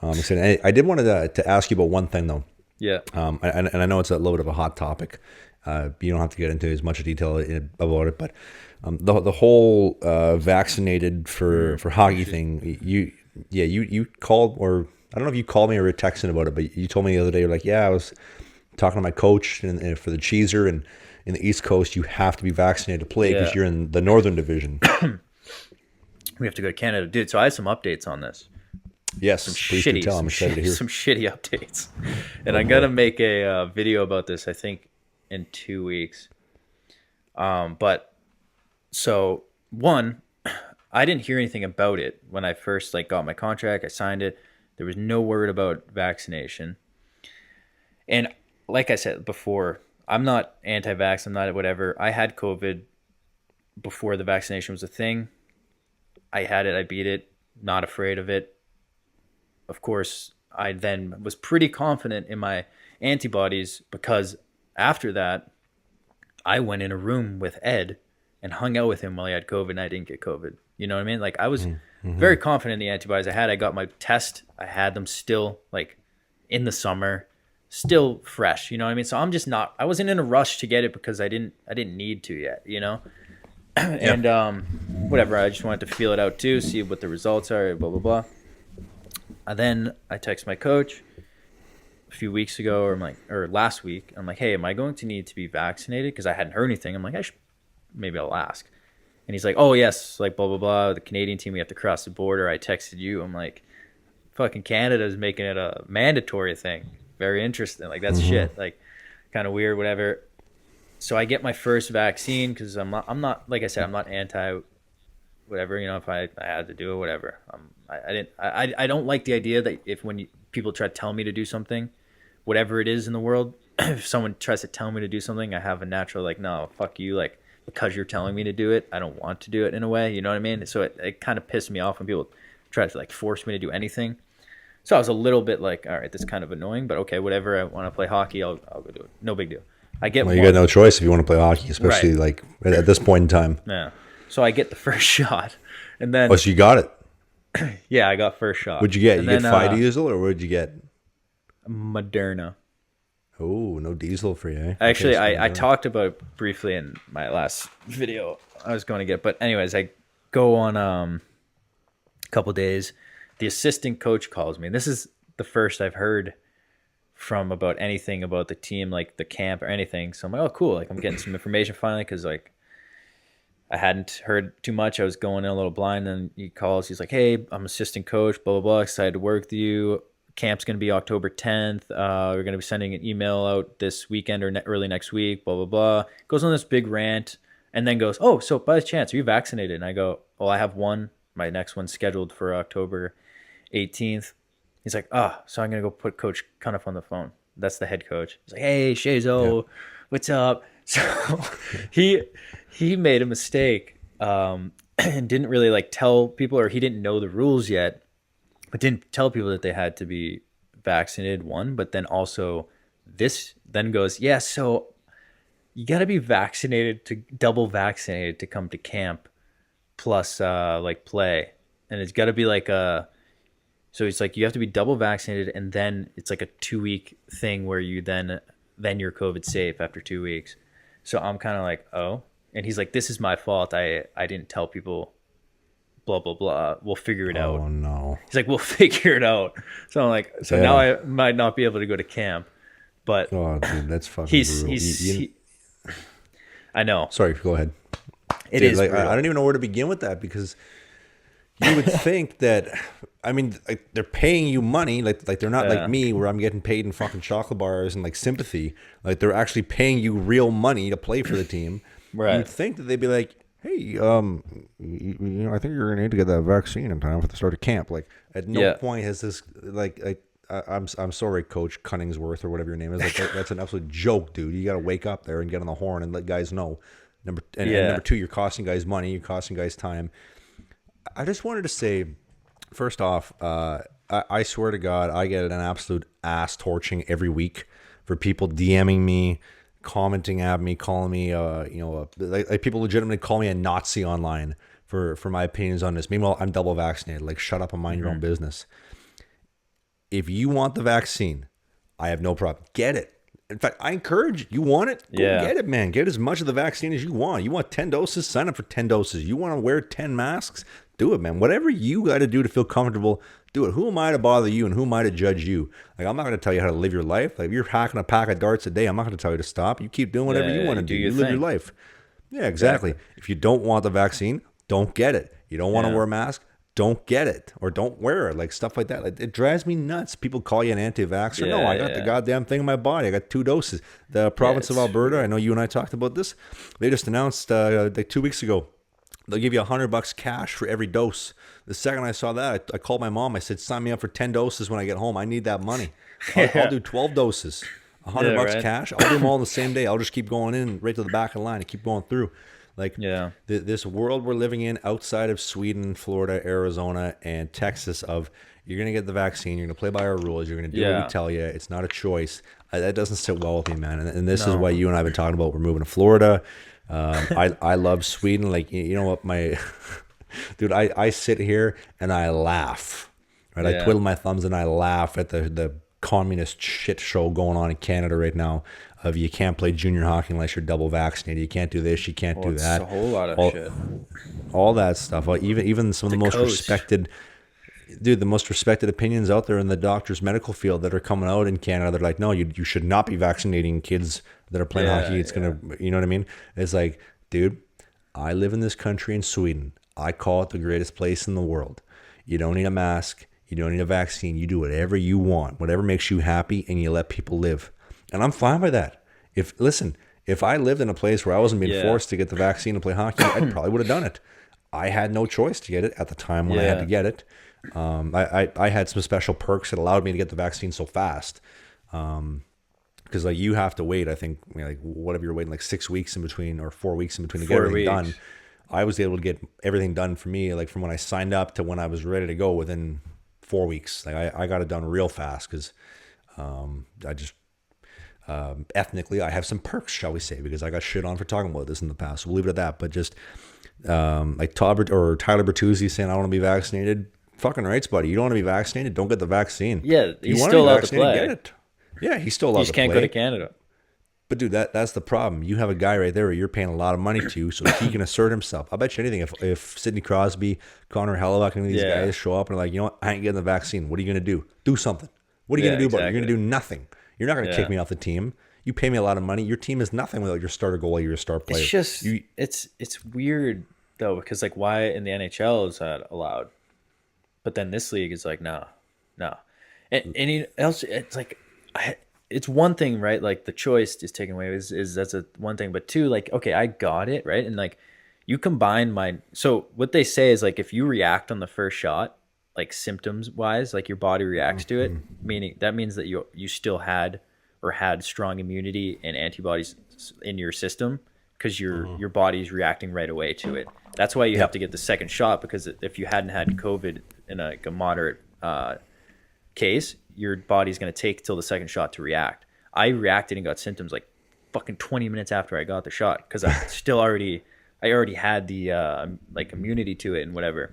exciting. I did want to ask you about one thing though. Yeah. And I know it's a little bit of a hot topic. You don't have to get into as much detail about it, but the whole vaccinated for hockey thing. You called, or I don't know if you called me or were texting about it, but you told me the other day, you're like, yeah, I was talking to my coach and for the cheeser, and in the East Coast, you have to be vaccinated to play because you're in the Northern Division. We have to go to Canada, dude. So I have some updates on this. Yes, please do tell. I'm excited to hear some shitty updates, and I'm gonna make a video about this. I think in 2 weeks. But so one, I didn't hear anything about it when I first got my contract. I signed it. There was no word about vaccination. And like I said before, I'm not anti-vax. I'm not whatever. I had COVID before the vaccination was a thing. I had it. I beat it. Not afraid of it. Of course, I then was pretty confident in my antibodies because after that, I went in a room with Ed and hung out with him while he had COVID and I didn't get COVID. You know what I mean? I was very confident in the antibodies I had. I got my test. I had them still in the summer, still fresh. You know what I mean? So I'm just not, I wasn't in a rush to get it because I didn't need to yet, you know? And whatever, I just wanted to feel it out too, see what the results are, blah, blah, blah. And then I text my coach a few weeks ago, or last week. I'm like, hey, am I going to need to be vaccinated? Because I hadn't heard anything. I'm like, maybe I'll ask. And he's like, oh, yes, blah, blah, blah. The Canadian team, we have to cross the border. I texted you. I'm like, fucking Canada's making it a mandatory thing. Very interesting. That's shit. Kind of weird, whatever. So I get my first vaccine because I'm not, like I said, I'm not anti whatever, you know, if I had to do it, whatever. I don't like the idea that when people try to tell me to do something, whatever it is in the world, if someone tries to tell me to do something, I have a natural, no, fuck you. Because you're telling me to do it, I don't want to do it in a way, you know what I mean? So it kind of pissed me off when people try to force me to do anything. So I was a little bit all right, this is kind of annoying, but okay, whatever. I want to play hockey, I'll go do it. No big deal. You got no choice if you want to play hockey, especially at this point in time. Yeah. So I get the first shot, and then. Oh, so you got it? Yeah, I got first shot. What'd you get? You get Pfizer or what'd you get? Moderna. Oh, no diesel for you, eh? Actually, I talked about it briefly in my last video I was going to get. But anyways, I go on a couple days. The assistant coach calls me. This is the first I've heard from about anything about the team, the camp or anything. So I'm like, oh, cool. I'm getting some information finally because, I hadn't heard too much. I was going in a little blind. And he calls. He's like, hey, I'm assistant coach, blah, blah, blah. Excited to work with you. Camp's going to be October 10th. We're going to be sending an email out this weekend or early next week, blah, blah, blah. Goes on this big rant and then goes, oh, so by chance, are you vaccinated? And I go, well, I have one. My next one's scheduled for October 18th. He's like, so I'm going to go put Coach Cuniff on the phone. That's the head coach. He's like, hey, Shazo, what's up? So he made a mistake and didn't really tell people, or he didn't know the rules yet. But didn't tell people that they had to be vaccinated, one, but then also this then goes, yeah, so you got to be double vaccinated to come to camp plus play. And it's got to be so it's you have to be double vaccinated and then it's a 2-week thing where you then you're COVID safe after 2 weeks. So I'm kind of oh, and he's like, this is my fault. I didn't tell people. Blah, blah, blah. We'll figure it out. Oh, no. He's like, we'll figure it out. So I'm like, now I might not be able to go to camp. But oh, dude, that's fucking brutal. I know. Sorry, go ahead. It is. I don't even know where to begin with that because you would think that, they're paying you money. They're not like me where I'm getting paid in fucking chocolate bars and sympathy. They're actually paying you real money to play for the team. Right. You'd think that they'd be like, hey, I think you're gonna need to get that vaccine in time for the start of camp. At no point has this I'm sorry, Coach Cunningsworth or whatever your name is. That's an absolute joke, dude. You got to wake up there and get on the horn and let guys know. And number two, you're costing guys money. You're costing guys time. I just wanted to say, first off, I swear to God, I get an absolute ass torching every week for people DMing me, commenting at me, calling me, like people legitimately call me a Nazi online for my opinions on this. Meanwhile, I'm double vaccinated. Like, shut up and mind your own business. If you want the vaccine, I have no problem. Get it. In fact, I encourage you. You want it? Go get it, man. Get as much of the vaccine as you want. You want 10 doses? Sign up for 10 doses. You want to wear 10 masks? Do it, man. Whatever you got to do to feel comfortable, do it. Who am I to bother you and who am I to judge you? Like, I'm not going to tell you how to live your life. Like, if you're hacking a pack of darts a day, I'm not going to tell you to stop. You keep doing whatever you want to do. You live your life. Yeah, exactly. If you don't want the vaccine, don't get it. You don't want to wear a mask? Don't get it or don't wear it, like stuff like that. Like, it drives me nuts. People call you an anti-vaxxer. No, I got the goddamn thing in my body. I got 2 doses. The province of Alberta, I know you and I talked about this. They just announced like 2 weeks ago, they'll give you $100 cash for every dose. The second I saw that, I called my mom. I said, sign me up for 10 doses when I get home. I need that money. I'll do 12 doses. $100 cash. I'll do them all the same day. I'll just keep going in right to the back of the line and keep going through. Like, this world we're living in outside of Sweden, Florida, Arizona, and Texas of you're going to get the vaccine, you're going to play by our rules, you're going to do what we tell you. It's not a choice. That doesn't sit well with me, man. And this is why you and I have been talking about we're moving to Florida. I love Sweden. Like, you know what, my dude, I sit here and I laugh. Right? I twiddle my thumbs and I laugh at the communist shit show going on in Canada right now. Of you can't play junior hockey unless you're double vaccinated. You can't do this. You can't do that. It's a whole lot of shit. All that stuff. Even some of the most respected, the most respected opinions out there in the doctor's medical field that are coming out in Canada. They're like, no, you should not be vaccinating kids that are playing hockey. It's gonna, you know what I mean? It's like, dude, I live in this country in Sweden. I call it the greatest place in the world. You don't need a mask. You don't need a vaccine. You do whatever you want, whatever makes you happy, and you let people live. And I'm fine with that. If I lived in a place where I wasn't being forced to get the vaccine to play hockey, I probably would have done it. I had no choice to get it at the time when I had to get it. I had some special perks that allowed me to get the vaccine so fast. Because like you have to wait, I think, like whatever you're waiting, like 6 weeks in between or 4 weeks in between to get everything done. I was able to get everything done for me, like from when I signed up to when I was ready to go within 4 weeks. Like I got it done real fast because I just. Ethnically, I have some perks, shall we say, because I got shit on for talking about this in the past. So we'll leave it at that. But just like Tyler Bertuzzi saying, I want to be vaccinated. Fucking rights, buddy. You don't want to be vaccinated? Don't get the vaccine. Yeah, he's still allowed to play. Get it. Yeah, he's still allowed to play. He just can't go to Canada. But dude, that's the problem. You have a guy right there you're paying a lot of money to, so he can assert himself. I bet you anything, if Sidney Crosby, Connor Hellebuck, and these guys show up and are like, you know what, I ain't getting the vaccine. What are you going to do? Do something. What are you going to do about it? You're going to do nothing. You're not going to kick me off the team. You pay me a lot of money. Your team is nothing without your starter goalie, your star player. It's just it's weird though, because like why in the NHL is that allowed, but then this league is like no, and else it's like it's one thing, right? Like the choice is taken away is that's a one thing, but two, like okay, I got it right, and like you combine so what they say is like if you react on the first shot, like symptoms wise, like your body reacts to it, meaning that means that you still had strong immunity and antibodies in your system because your body's reacting right away to it. That's why you have to get the second shot, because if you hadn't had COVID in a moderate case, your body's going to take till the second shot to react. I reacted and got symptoms like fucking 20 minutes after I got the shot because I already had the like immunity to it and whatever.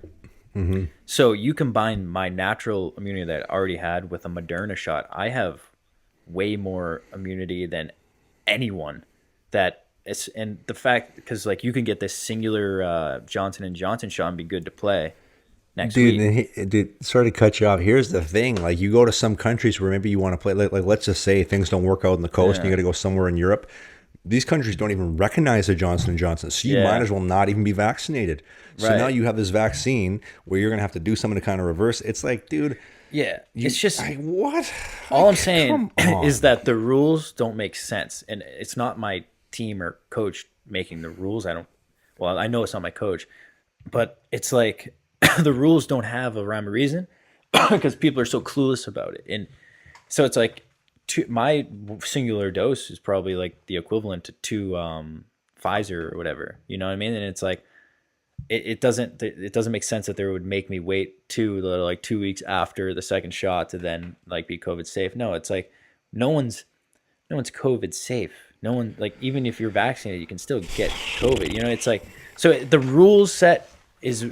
Mm-hmm. So you combine my natural immunity that I already had with a Moderna shot. I have way more immunity than anyone and the fact, because like you can get this singular Johnson & Johnson shot and be good to play next week. Dude, sorry to cut you off. Here's the thing. Like you go to some countries where maybe you want to play, like let's just say things don't work out on the coast and you got to go somewhere in Europe. These countries don't even recognize the Johnson & Johnson. So you might as well not even be vaccinated. So now you have this vaccine where you're going to have to do something to kind of reverse. It's like, dude. Yeah, it's just what? All I'm saying is that the rules don't make sense, and it's not my team or coach making the rules. I know it's not my coach, but it's like the rules don't have a rhyme or reason because people are so clueless about it, and so it's like my singular dose is probably like the equivalent to 2 Pfizer or whatever. You know what I mean? And it's like it doesn't make sense that they would make me wait like 2 weeks after the second shot to then like be COVID safe. No, it's like no one's COVID safe. No one, like, even if you're vaccinated, you can still get COVID. You know, it's like, so the rules set is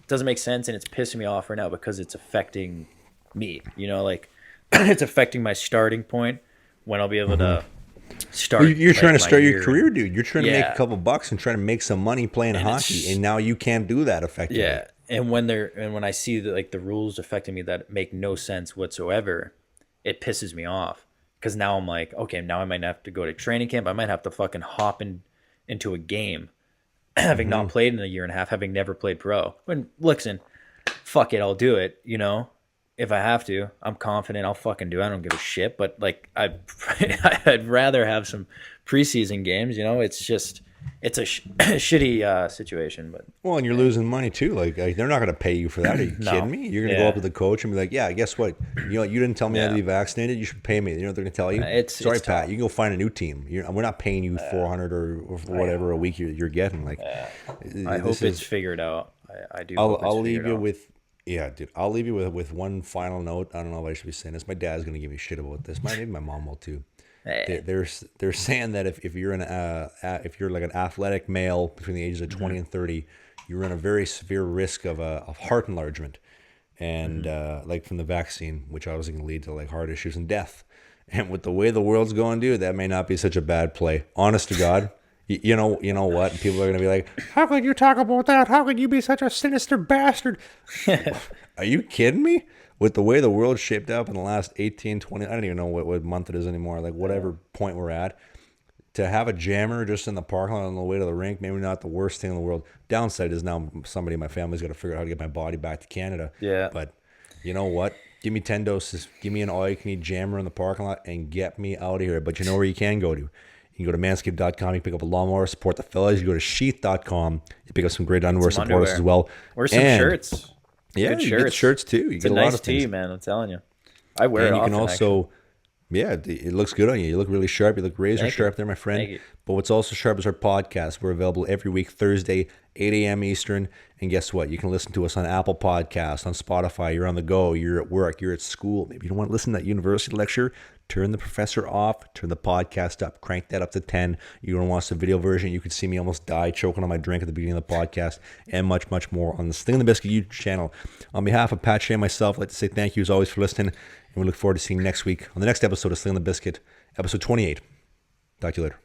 doesn't make sense, and it's pissing me off right now because it's affecting me. You know, like it's affecting my starting point when I'll be able to start. Well, you're like, trying to my start your year. career, dude. You're trying to make Yeah. a couple bucks and trying to make some money playing hockey, and now you can't do that effectively. Yeah, and when I see the rules affecting me that make no sense whatsoever, it pisses me off because now I'm like, okay, now I might have to go to training camp. I might have to fucking hop into a game, having not played in a year and a half, having never played pro. When listen, fuck it, I'll do it. You know, if I have to, I'm confident I'll fucking do it. I don't give a shit. But like, I'd rather have some preseason games. You know, it's just. It's a shitty situation, but Well, and you're losing money too. Like they're not going to pay you for that. Are you No. kidding me? You're going to go up to the coach and be like, "Yeah, guess what? You know, you didn't tell me I had to be vaccinated. You should pay me." You know what they're going to tell you? Sorry, it's Pat. tough. You can go find a new team. We're not paying you $400 or whatever a week you're getting. Like, I hope it's figured out. I do. hope it's I'll leave figured you out. with. Yeah, dude. I'll leave you with one final note. I don't know if I should be saying this. My dad's going to give me shit about this. Maybe my mom will too. They're saying that if you're if you're like an athletic male between the ages of 20 and 30, you run a very severe risk of heart enlargement, and like from the vaccine, which obviously can lead to like heart issues and death. And with the way the world's going, dude, that may not be such a bad play. Honest to God. You know what? People are going to be like, how could you talk about that? How could you be such a sinister bastard? Are you kidding me? With the way the world's shaped up in the last 18, 20, I don't even know what month it is anymore, like whatever point we're at, to have a jammer just in the parking lot on the way to the rink, maybe not the worst thing in the world. Downside is now somebody in my family's got to figure out how to get my body back to Canada. Yeah. But you know what? Give me 10 doses. Give me an all-you-can-eat jammer in the parking lot and get me out of here. But you know where you can go to? You can go to manscaped.com. You pick up a lawnmower, support the fellas. You go to sheath.com. You pick up some great underwear, support us as well. Or some shirts. Yeah, Good you get shirts too. You It's get a a lot nice of things. tee, man. I'm telling you. I wear And it you can often, also, yeah, it looks good on you. You look really sharp. You look razor Thank you. sharp there, my friend. Thank you. But what's also sharp is our podcast. We're available every week, Thursday, 8 a.m. Eastern. And guess what? You can listen to us on Apple Podcasts, on Spotify. You're on the go. You're at work. You're at school. Maybe you don't want to listen to that university lecture. Turn the professor off. Turn the podcast up. Crank that up to 10. You don't watch the video version. You could see me almost die choking on my drink at the beginning of the podcast, and much, much more on the Slangin The Bizkit YouTube channel. On behalf of Pat Shea and myself, I'd like to say thank you as always for listening. And we look forward to seeing you next week on the next episode of Slangin The Bizkit, episode 28. Talk to you later.